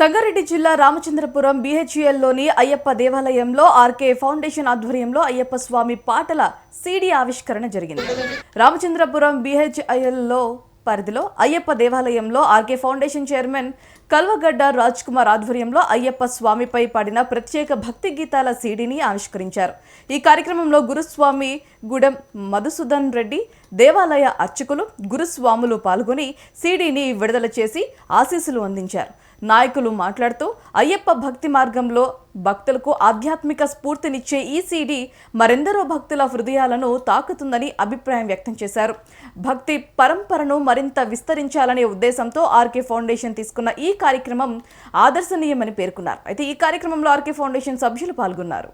సంగారెడ్డి జిల్లా రామచంద్రపురం బిహెచ్ఎల్లోని అయ్యప్ప దేవాలయంలో RK foundation ఆధ్వర్యంలో అయ్యప్ప స్వామి పాటల సీడీ ఆవిష్కరణ జరిగింది. రామచంద్రపురం బిహెచ్ఎల్లో పరిధిలో అయ్యప్ప దేవాలయంలో RK foundation chairman Kalvagadda Raj Kumar ఆధ్వర్యంలో అయ్యప్ప స్వామిపై పాడిన ప్రత్యేక భక్తి గీతాల సీడీని ఆవిష్కరించారు. ఈ కార్యక్రమంలో గురుస్వామి గుడెం మధుసూదన్ రెడ్డి, దేవాలయ అర్చకులు, గురుస్వాములు పాల్గొని సీడీని విడుదల చేసి ఆశీస్సులు అందించారు. నాయకులు మాట్లాడుతూ అయ్యప్ప భక్తి మార్గంలో భక్తులకు ఆధ్యాత్మిక స్ఫూర్తినిచ్చే ఈ సీడీ మరెందరో భక్తుల హృదయాలను తాకుతుందని అభిప్రాయం వ్యక్తం చేశారు. భక్తి పరంపరను మరింత విస్తరించాలనే ఉద్దేశంతో ఆర్కే ఫౌండేషన్ తీసుకున్న ఈ కార్యక్రమం ఆదర్శనీయమని పేర్కొన్నారు. అయితే ఈ కార్యక్రమంలో ఆర్కే ఫౌండేషన్ సభ్యులు పాల్గొన్నారు.